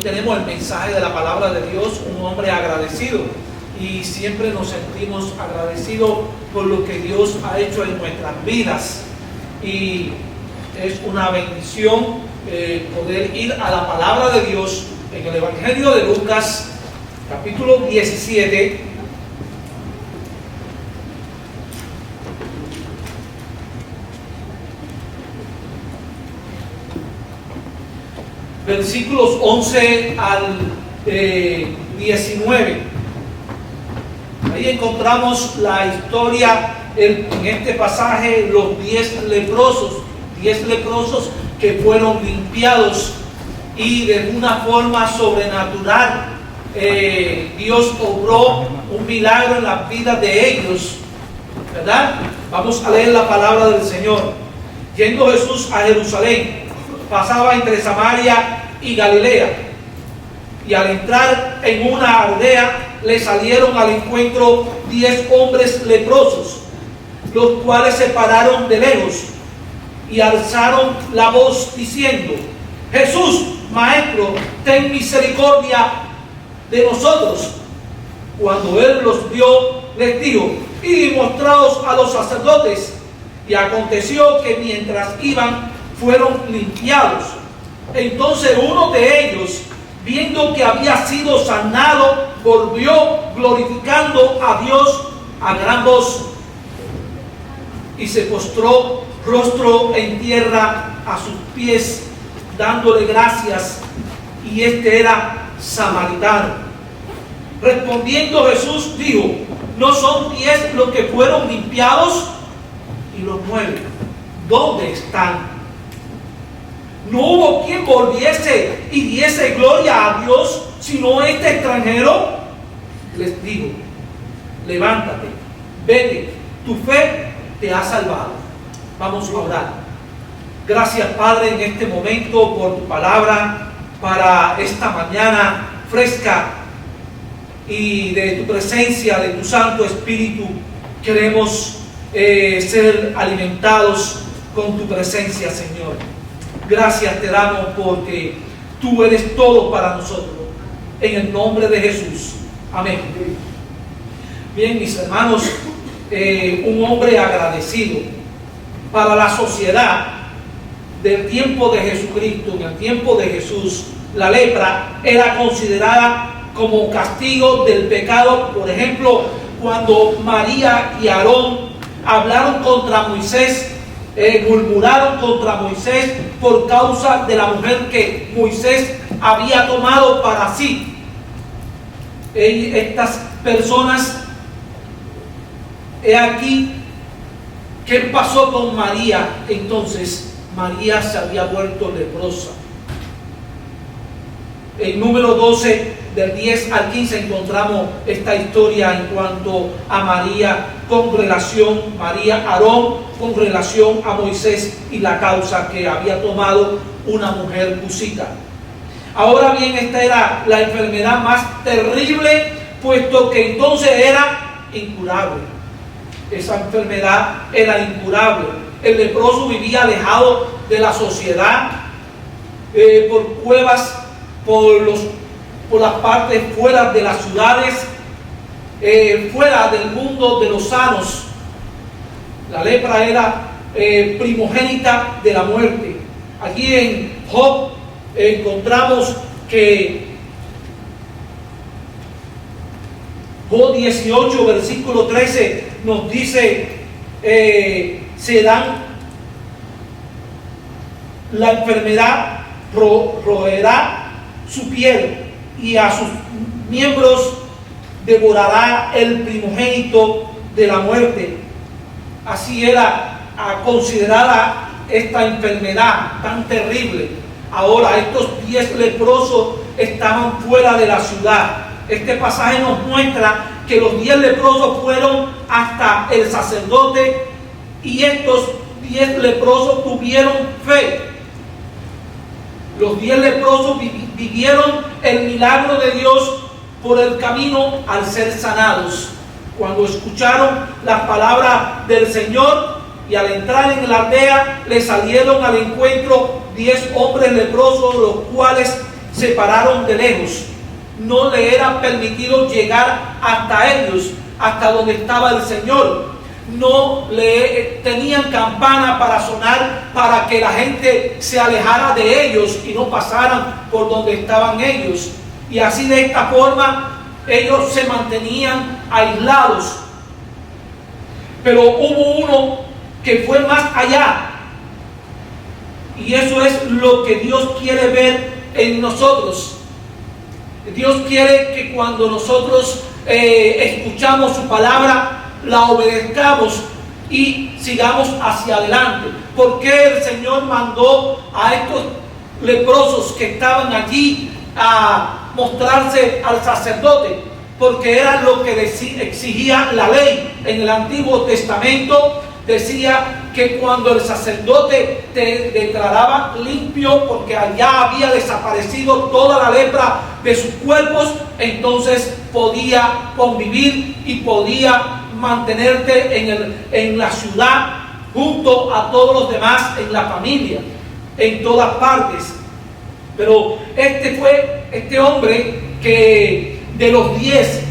Tenemos el mensaje de la palabra de Dios, un hombre agradecido, y siempre nos sentimos agradecidos por lo que Dios ha hecho en nuestras vidas, y es una bendición poder ir a la palabra de Dios en el Evangelio de Lucas, capítulo 17. Versículos 11 al 19. Ahí encontramos la historia, en este pasaje, los 10 leprosos que fueron limpiados, y de una forma sobrenatural Dios obró un milagro en las vidas de ellos, ¿verdad? Vamos a leer la palabra del Señor. Yendo Jesús a Jerusalén, pasaba entre Samaria y Galilea, y al entrar en una aldea le salieron al encuentro 10 hombres leprosos, los cuales se pararon de lejos y alzaron la voz diciendo: Jesús, Maestro, ten misericordia de nosotros. Cuando él los vio, les dijo: id y mostraos a los sacerdotes. Y aconteció que mientras iban, fueron limpiados. Entonces uno de ellos, viendo que había sido sanado, volvió glorificando a Dios a gran voz, y se postró rostro en tierra a sus pies, dándole gracias. Y este era samaritano. Respondiendo Jesús dijo: ¿no son 10 los que fueron limpiados? Y los 9, ¿dónde están? No hubo quien volviese y diese gloria a Dios, sino este extranjero. Les digo: levántate, vete, tu fe te ha salvado. Vamos a orar. Gracias, Padre, en este momento por tu palabra, para esta mañana fresca, y de tu presencia, de tu Santo Espíritu. Queremos ser alimentados con tu presencia, Señor. Gracias te damos porque tú eres todo para nosotros. En el nombre de Jesús. Amén. Bien, mis hermanos, un hombre agradecido para la sociedad del tiempo de Jesucristo, en el tiempo de Jesús, la lepra era considerada como castigo del pecado. Por ejemplo, cuando María y Aarón hablaron contra Moisés, murmuraron contra Moisés por causa de la mujer que Moisés había tomado para sí. Estas personas, he aquí, ¿qué pasó con María? Entonces, María se había vuelto leprosa. En número 12, del 10 al 15, encontramos esta historia en cuanto a María con relación, Aarón con relación a Moisés y la causa que había tomado una mujer cusita. Ahora bien, esta era la enfermedad más terrible, puesto que entonces era incurable. Esa enfermedad era incurable. El leproso vivía alejado de la sociedad, por cuevas, por las partes fuera de las ciudades, fuera del mundo de los sanos. La lepra era primogénita de la muerte. Aquí en Job encontramos que Job 18, versículo 13 nos dice: la enfermedad roerá su piel, y a sus miembros devorará el primogénito de la muerte. Así era considerada esta enfermedad tan terrible. Ahora, estos 10 leprosos estaban fuera de la ciudad. Este pasaje nos muestra que los 10 leprosos fueron hasta el sacerdote, y estos 10 leprosos tuvieron fe. Los 10 leprosos vivieron el milagro de Dios por el camino al ser sanados. Cuando escucharon las palabras del Señor, y al entrar en la aldea le salieron al encuentro 10 hombres leprosos, los cuales se pararon de lejos. No le era permitido llegar hasta ellos, hasta donde estaba el Señor. No le tenían campana para sonar, para que la gente se alejara de ellos y no pasaran por donde estaban ellos. Y así, de esta forma, ellos se mantenían aislados. Pero hubo uno que fue más allá. Y eso es lo que Dios quiere ver en nosotros. Dios quiere que cuando nosotros escuchamos su palabra, la obedezcamos y sigamos hacia adelante. ¿Por qué el Señor mandó a estos leprosos que estaban allí a mostrarse al sacerdote? Porque era lo que exigía la ley. En el Antiguo Testamento decía que cuando el sacerdote te declaraba limpio, porque allá había desaparecido toda la lepra de sus cuerpos, entonces podía convivir y podía mantenerte en la ciudad junto a todos los demás, en la familia, en todas partes. Pero este hombre que de los 10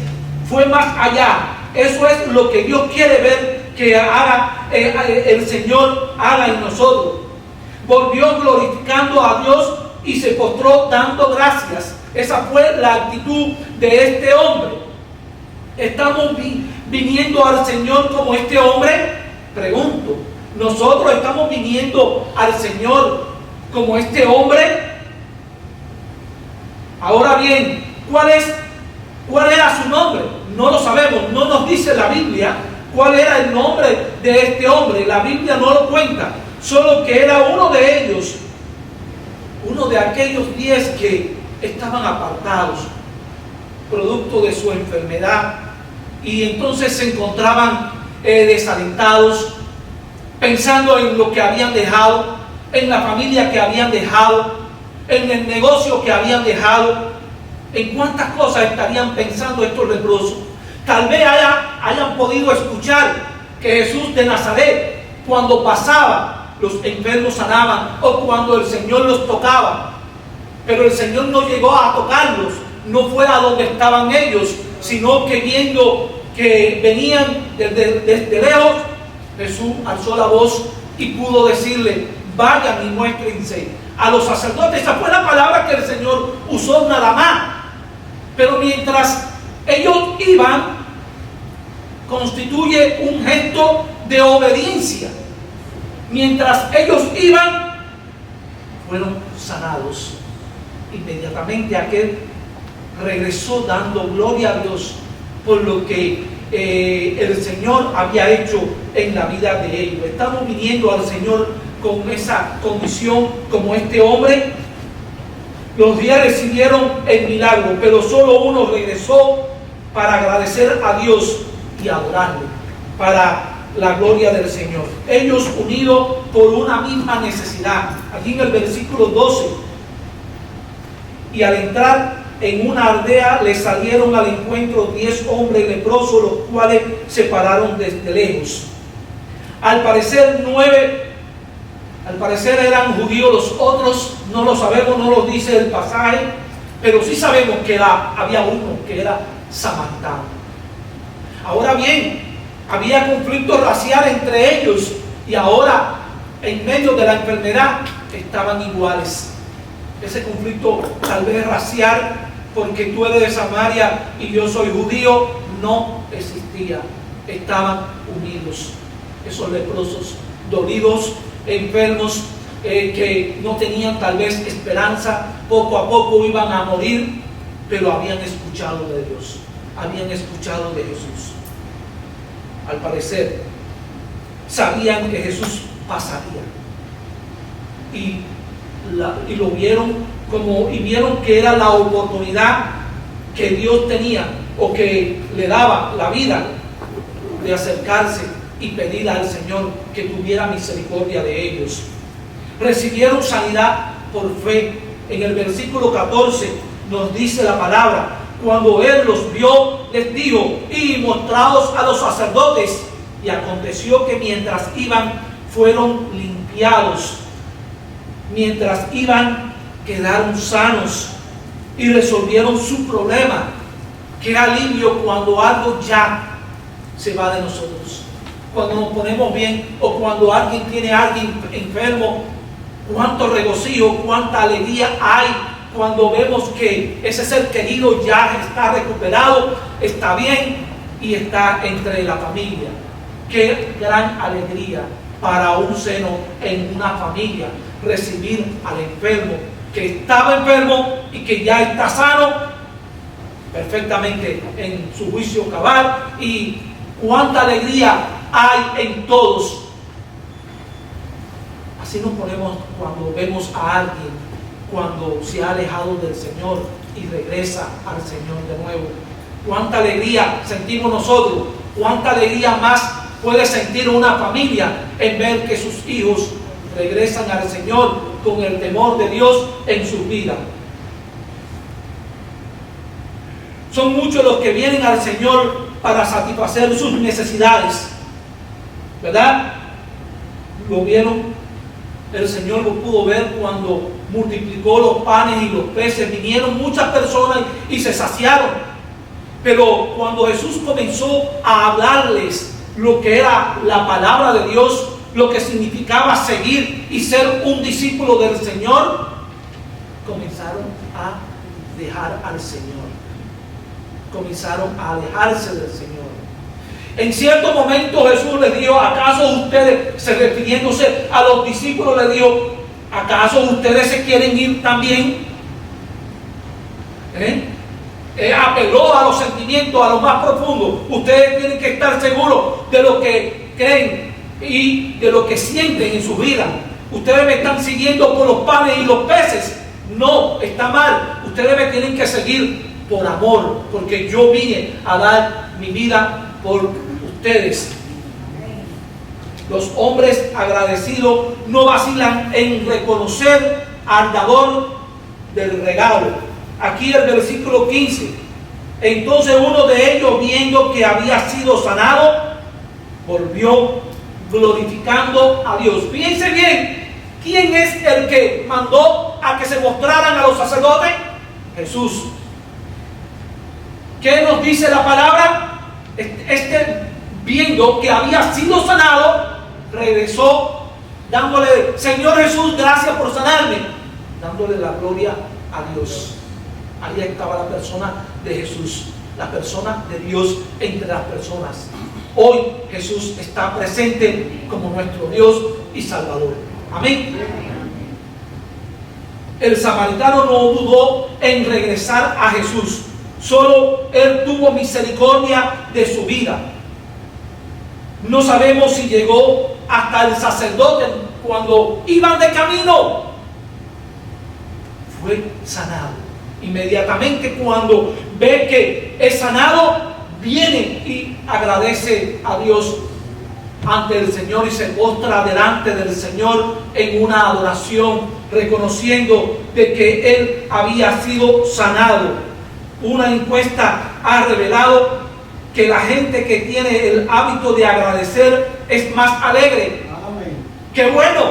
fue más allá. Eso es lo que Dios quiere ver que haga el Señor haga en nosotros. Volvió glorificando a Dios y se postró dando gracias. Esa fue la actitud de este hombre. ¿Estamos viniendo al Señor como este hombre? Pregunto. ¿Nosotros estamos viniendo al Señor como este hombre? Ahora bien, ¿cuál era su nombre? No lo sabemos, no nos dice la Biblia cuál era el nombre de este hombre. La Biblia no lo cuenta, solo que era uno de ellos, uno de aquellos 10 que estaban apartados, producto de su enfermedad, y entonces se encontraban desalentados, pensando en lo que habían dejado, en la familia que habían dejado, en el negocio que habían dejado. ¿En cuántas cosas estarían pensando estos leprosos? Tal vez hayan podido escuchar que Jesús de Nazaret, cuando pasaba, los enfermos sanaban, o cuando el Señor los tocaba. Pero el Señor no llegó a tocarlos, no fue a donde estaban ellos, sino que viendo que venían desde lejos, Jesús alzó la voz y pudo decirle: vayan y muéstrense a los sacerdotes. Esa fue la palabra que el Señor usó, nada más. Pero mientras ellos iban, constituye un gesto de obediencia. Mientras ellos iban, fueron sanados. Inmediatamente aquel regresó dando gloria a Dios por lo que el Señor había hecho en la vida de ellos. Estamos viniendo al Señor con esa condición como este hombre. Los 10 recibieron el milagro, pero solo uno regresó para agradecer a Dios y adorarle, para la gloria del Señor. Ellos unidos por una misma necesidad. Aquí en el versículo 12: y al entrar en una aldea le salieron al encuentro 10 hombres leprosos, los cuales se pararon desde lejos. Al parecer eran judíos, los otros no lo sabemos, no lo dice el pasaje, pero sí sabemos que había uno que era samaritano. Ahora bien, había conflicto racial entre ellos, y ahora, en medio de la enfermedad, estaban iguales. Ese conflicto tal vez racial, porque tú eres de Samaria y yo soy judío, no existía. Estaban unidos. Esos leprosos, dolidos, enfermos, que no tenían tal vez esperanza, poco a poco iban a morir, pero habían escuchado de Dios, habían escuchado de Jesús. Al parecer, sabían que Jesús pasaría, y lo vieron y vieron que era la oportunidad que Dios tenía, o que le daba la vida, de acercarse y pedir al Señor que tuviera misericordia de ellos. Recibieron sanidad por fe. En el versículo 14 nos dice la palabra: cuando Él los vio, les dijo: y mostraos a los sacerdotes. Y aconteció que mientras iban, fueron limpiados. Mientras iban, quedaron sanos. y resolvieron su problema. Qué alivio cuando algo ya se va de nosotros. Cuando nos ponemos bien o cuando alguien tiene a alguien enfermo, cuánto regocijo, cuánta alegría hay cuando vemos que ese ser querido ya está recuperado, está bien y está entre la familia. Qué gran alegría para un seno en una familia recibir al enfermo que estaba enfermo y que ya está sano perfectamente en su juicio cabal. Y cuánta alegría hay en todos. Así nos ponemos cuando vemos a alguien cuando se ha alejado del Señor y regresa al Señor de nuevo. Cuánta alegría sentimos nosotros, cuánta alegría más puede sentir una familia en ver que sus hijos regresan al Señor con el temor de Dios en sus vidas. Son muchos los que vienen al Señor para satisfacer sus necesidades, ¿verdad? Lo vieron, el Señor lo pudo ver cuando multiplicó los panes y los peces. Vinieron muchas personas y se saciaron. Pero cuando Jesús comenzó a hablarles lo que era la palabra de Dios, lo que significaba seguir y ser un discípulo del Señor, comenzaron a dejar al Señor. Comenzaron a alejarse del Señor. En cierto momento Jesús les dijo: ¿acaso ustedes, refiriéndose a los discípulos, les dijo: ¿acaso ustedes se quieren ir también? Apeló a los sentimientos, a lo más profundo. Ustedes tienen que estar seguros de lo que creen y de lo que sienten en su vida. Ustedes me están siguiendo por los panes y los peces. No, está mal. Ustedes me tienen que seguir por amor, porque yo vine a dar mi vida por ustedes. Los hombres agradecidos no vacilan en reconocer al dador del regalo. Aquí el versículo 15. Entonces uno de ellos, viendo que había sido sanado, volvió glorificando a Dios. Fíjense bien, ¿quién es el que mandó a que se mostraran a los sacerdotes? Jesús. ¿Qué nos dice la palabra? Viendo que había sido sanado, regresó dándole: Señor Jesús, gracias por sanarme, dándole la gloria a Dios. Ahí estaba la persona de Jesús, la persona de Dios entre las personas. Hoy Jesús está presente como nuestro Dios y Salvador. Amén. El samaritano no dudó en regresar a Jesús. Solo él tuvo misericordia de su vida. No sabemos si llegó hasta el sacerdote cuando iban de camino. Fue sanado. Inmediatamente cuando ve que es sanado, viene y agradece a Dios ante el Señor y se postra delante del Señor en una adoración, reconociendo de que él había sido sanado. Una encuesta ha revelado que la gente que tiene el hábito de agradecer es más alegre. Amén. Qué bueno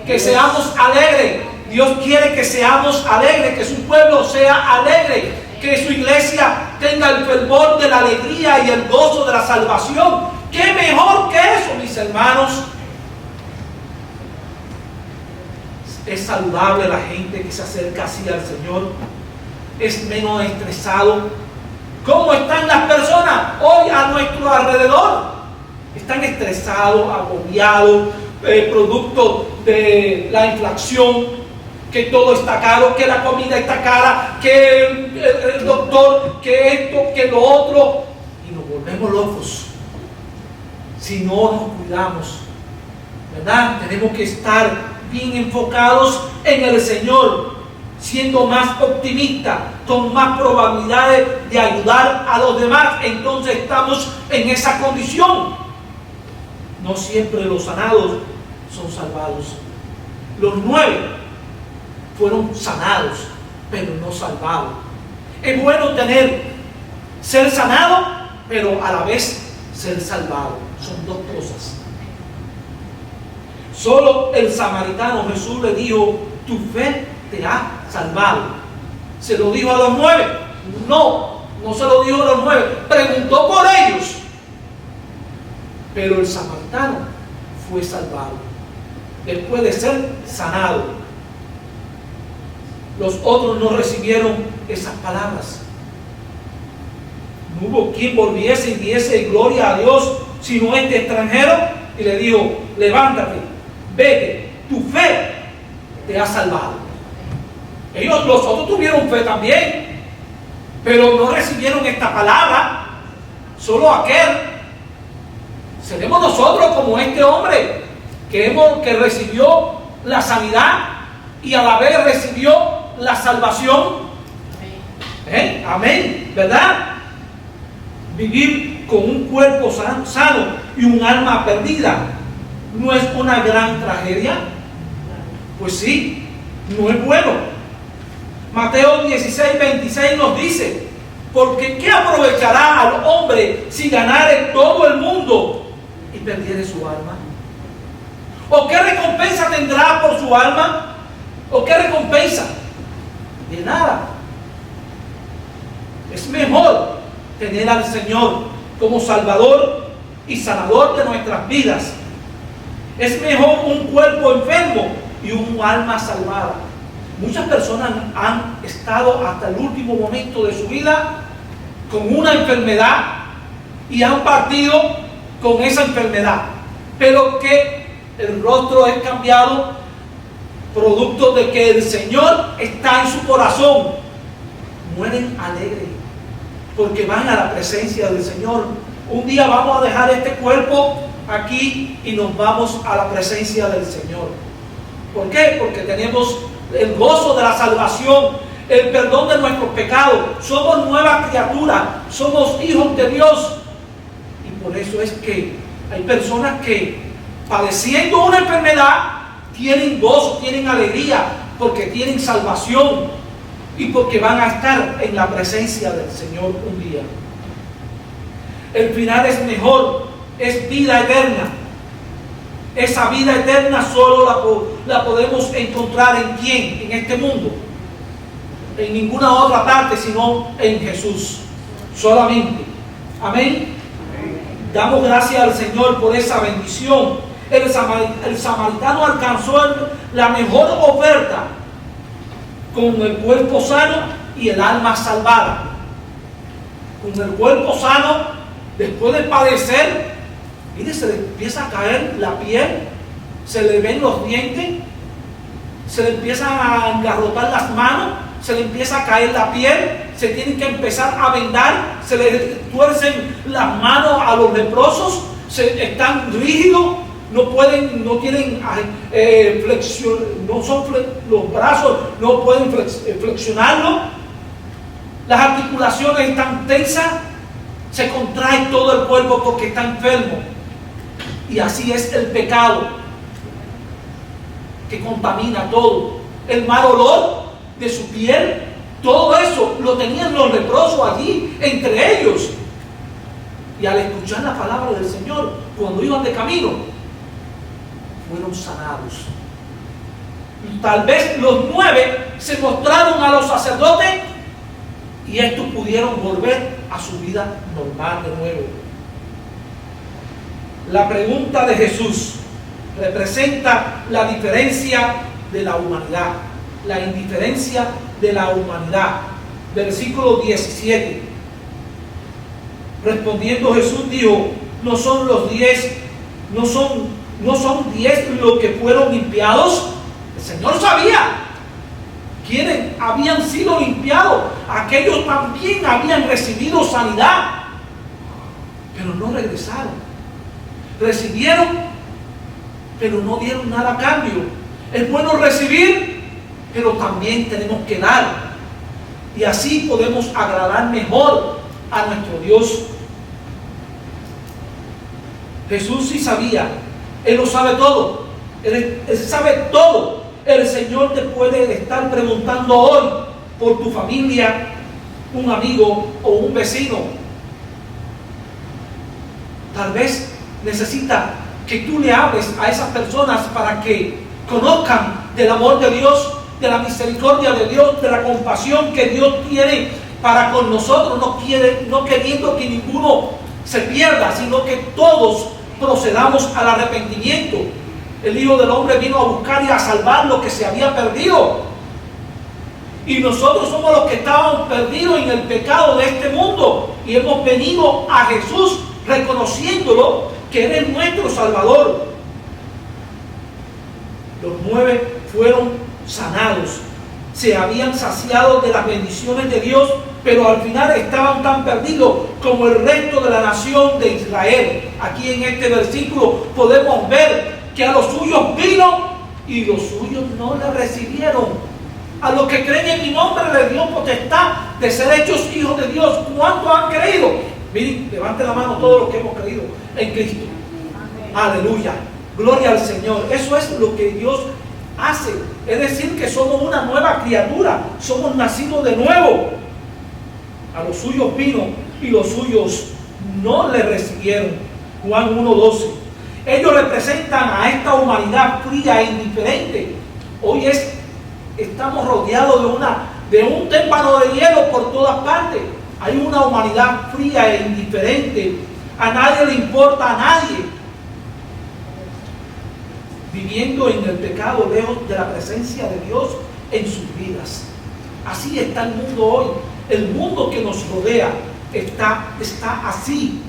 que seamos alegres. Dios quiere que seamos alegres, que su pueblo sea alegre, que su iglesia tenga el fervor de la alegría y el gozo de la salvación. ¿Qué mejor que eso, mis hermanos? Es saludable la gente que se acerca así al Señor. Es menos estresado. ¿Cómo están las personas hoy a nuestro alrededor? Están estresados, agobiados, producto de la inflación, que todo está caro, que la comida está cara, que el doctor, que esto, que lo otro, y nos volvemos locos si no nos cuidamos, ¿verdad? Tenemos que estar bien enfocados en el Señor, siendo más optimistas, con más probabilidades de ayudar a los demás. Entonces estamos en esa condición. No siempre los sanados son salvados. Los 9 fueron sanados, pero no salvados. Es bueno ser sanado, pero a la vez ser salvado. Son dos cosas. Solo el samaritano, Jesús le dijo: tu fe te ha salvado. ¿Se lo dijo a los 9? No, no se lo dijo a los 9. Preguntó por ellos. Pero el samaritano fue salvado después de ser sanado. Los otros no recibieron esas palabras. No hubo quien volviese y diese gloria a Dios, sino este extranjero, y le dijo: levántate, vete, tu fe te ha salvado. Los otros tuvieron fe también, pero no recibieron esta palabra. Solo aquel. Seremos nosotros como este hombre que recibió la sanidad y a la vez recibió la salvación. Amén, ¿verdad? Vivir con un cuerpo sano y un alma perdida no es una gran tragedia. Pues sí, no es bueno. Mateo 16:26 nos dice: porque ¿qué aprovechará al hombre si ganare todo el mundo y perdiere su alma? ¿O qué recompensa tendrá por su alma? ¿O qué recompensa? De nada. Es mejor tener al Señor como Salvador y Sanador de nuestras vidas. Es mejor un cuerpo enfermo y un alma salvada. Muchas personas han estado hasta el último momento de su vida con una enfermedad y han partido con esa enfermedad, pero que el rostro es cambiado producto de que el Señor está en su corazón. Mueren alegres porque van a la presencia del Señor. Un día vamos a dejar este cuerpo aquí y nos vamos a la presencia del Señor. ¿Por qué? Porque tenemos el gozo de la salvación, el perdón de nuestros pecados. Somos nuevas criaturas, somos hijos de Dios. Y por eso es que hay personas que, padeciendo una enfermedad, tienen gozo, tienen alegría, porque tienen salvación y porque van a estar en la presencia del Señor un día. El final es mejor, es vida eterna. Esa vida eterna solo la podemos encontrar ¿en quién? En este mundo. En ninguna otra parte sino en Jesús. Solamente. Amén. Damos gracias al Señor por esa bendición. El samaritano alcanzó la mejor oferta con el cuerpo sano y el alma salvada. Con el cuerpo sano, después de padecer, mire, se le empieza a caer la piel, se le ven los dientes, se le empiezan a engarrotar las manos, se le empieza a caer la piel, se tienen que empezar a vendar, se le tuercen las manos a los leprosos, están rígidos, no tienen flexión, los brazos no pueden flexionarlo, las articulaciones están tensas, se contrae todo el cuerpo porque está enfermo. Y así es el pecado, que contamina todo. El mal olor de su piel, todo eso lo tenían los leprosos allí, entre ellos. Y al escuchar la palabra del Señor, cuando iban de camino, fueron sanados. Y tal vez los 9 se mostraron a los sacerdotes y estos pudieron volver a su vida normal de nuevo. La pregunta de Jesús representa la diferencia de la humanidad, la indiferencia de la humanidad. Versículo 17. Respondiendo Jesús dijo: ¿no son 10 los que fueron limpiados? El Señor sabía quiénes habían sido limpiados. Aquellos también habían recibido sanidad, pero no regresaron. Recibieron, pero no dieron nada a cambio. Es bueno recibir, pero también tenemos que dar. Y así podemos agradar mejor a nuestro Dios. Jesús sí sabía. Él lo sabe todo. Él sabe todo. El Señor te puede estar preguntando hoy por tu familia, un amigo o un vecino. Tal vez necesita que tú le hables a esas personas para que conozcan del amor de Dios de la misericordia de Dios, de la compasión que Dios tiene para con nosotros, no queriendo que ninguno se pierda, sino que todos procedamos al arrepentimiento. El Hijo del Hombre vino a buscar y a salvar lo que se había perdido. Y nosotros somos los que estábamos perdidos en el pecado de este mundo. Y hemos venido a Jesús reconociéndolo que Él es nuestro Salvador. Los 9 fueron sanados. Se habían saciado de las bendiciones de Dios, pero al final estaban tan perdidos como el resto de la nación de Israel. Aquí en este versículo podemos ver que a los suyos vino y los suyos no le recibieron. A los que creen en mi nombre les dio potestad de ser hechos hijos de Dios. ¿Cuántos han creído? Miren, levanten la mano todos los que hemos creído en Cristo. Amén. Aleluya. Gloria al Señor. Eso es lo que Dios hace. Es decir, que somos una nueva criatura. Somos nacidos de nuevo. A los suyos vino y los suyos no le recibieron. Juan 1:12. Ellos representan a esta humanidad fría e indiferente. Hoy estamos rodeados de un témpano de hielo por todas partes. Hay una humanidad fría e indiferente. A nadie le importa a nadie. Viviendo en el pecado, lejos de la presencia de Dios en sus vidas. Así está el mundo hoy. El mundo que nos rodea está así.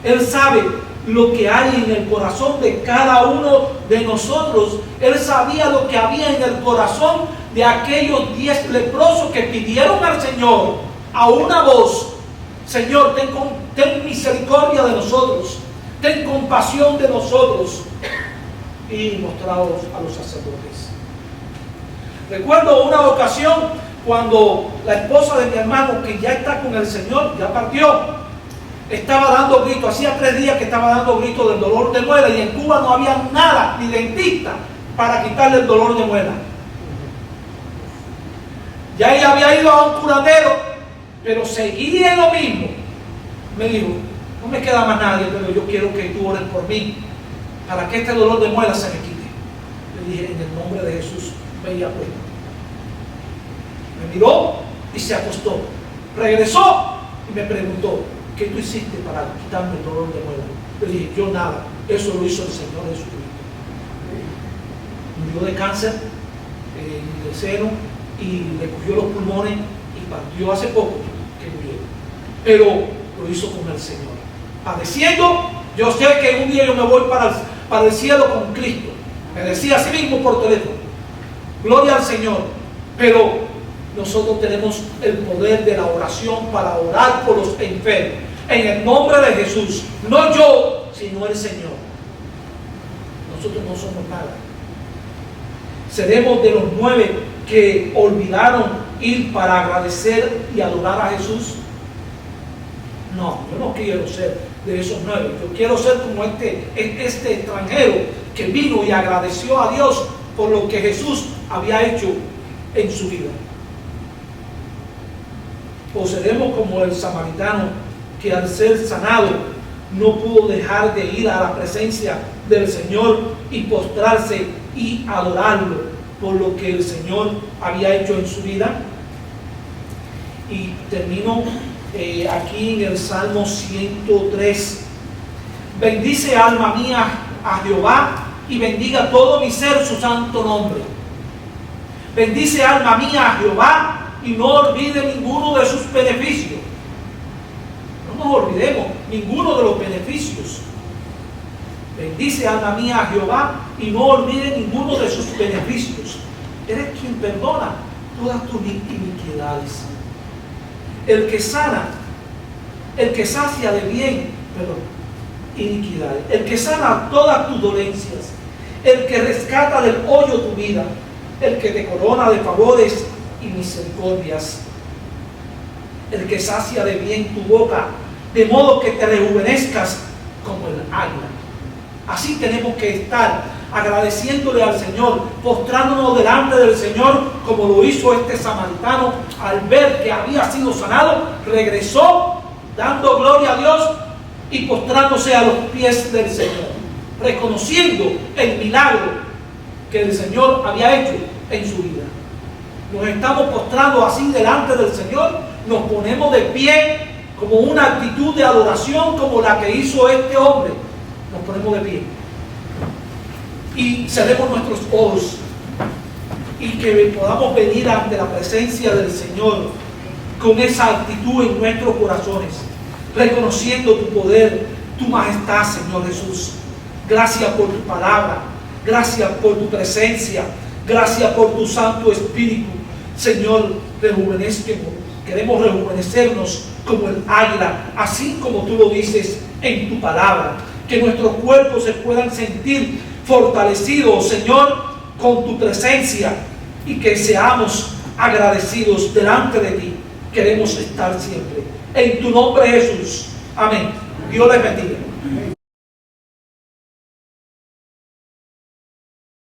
Él sabe lo que hay en el corazón de cada uno de nosotros. Él sabía lo que había en el corazón de aquellos 10 leprosos que pidieron al Señor a una voz: Señor, ten misericordia de nosotros, ten compasión de nosotros. Y mostrados a los sacerdotes. Recuerdo una ocasión cuando la esposa de mi hermano, que ya está con el Señor, ya partió, estaba dando gritos. Hacía 3 días que estaba dando gritos del dolor de muela, y en Cuba no había nada, ni dentista, para quitarle el dolor de muela. Ya ella había ido a un curandero, pero seguía en lo mismo. Me dijo: no me queda más nadie, pero yo quiero que tú ores por mí, para que este dolor de muela se me quite. Le dije: en el nombre de Jesús, ve y acuéstate. Me miró y se acostó. Regresó y me preguntó: ¿qué tú hiciste para quitarme el dolor de muela? Le dije: yo nada, eso lo hizo el Señor Jesucristo. Murió de cáncer en el seno y le cogió los pulmones y partió hace poco que murió. Pero lo hizo con el Señor. Padeciendo, yo sé que un día yo me voy para el cielo con Cristo. Me decía así mismo por teléfono. Gloria al Señor. Pero nosotros tenemos el poder de la oración para orar por los enfermos. En el nombre de Jesús. No yo, sino el Señor. Nosotros no somos nada. ¿Seremos de los 9 que olvidaron ir para agradecer y adorar a Jesús? No, yo no quiero ser de esos 9. Yo quiero ser como este extranjero que vino y agradeció a Dios por lo que Jesús había hecho en su vida. O seremos como el samaritano que al ser sanado no pudo dejar de ir a la presencia del Señor y postrarse y adorarlo por lo que el Señor había hecho en su vida. Y termino aquí en el Salmo 103. Bendice, alma mía, a Jehová, y bendiga todo mi ser su santo nombre. Bendice, alma mía, a Jehová, y no olvide ninguno de sus beneficios. No nos olvidemos ninguno de los beneficios. Bendice, alma mía, a Jehová, y no olvide ninguno de sus beneficios. Eres quien perdona todas tus iniquidades. El que sana, el que sacia de bien, iniquidades. El que sana todas tus dolencias. El que rescata del hoyo tu vida. El que te corona de favores y misericordias. El que sacia de bien tu boca, de modo que te rejuvenezcas como el águila. Así tenemos que estar, agradeciéndole al Señor, postrándonos delante del Señor, como lo hizo este samaritano al ver que había sido sanado. Regresó dando gloria a Dios y postrándose a los pies del Señor, reconociendo el milagro que el Señor había hecho en su vida. nos estamos postrando así delante del Señor, nos ponemos de pie como una actitud de adoración como la que hizo este hombre. Nos ponemos de pie y cerremos nuestros ojos y que podamos venir ante la presencia del Señor con esa actitud en nuestros corazones, reconociendo tu poder, tu majestad, Señor Jesús. Gracias por tu palabra, gracias por tu presencia, gracias por tu Santo Espíritu. Señor, queremos rejuvenecernos como el águila, así como tú lo dices en tu palabra, que nuestros cuerpos se puedan sentir fortalecidos, Señor, con tu presencia, y que seamos agradecidos delante de ti. Queremos estar siempre. En tu nombre, Jesús. Amén. Dios les bendiga.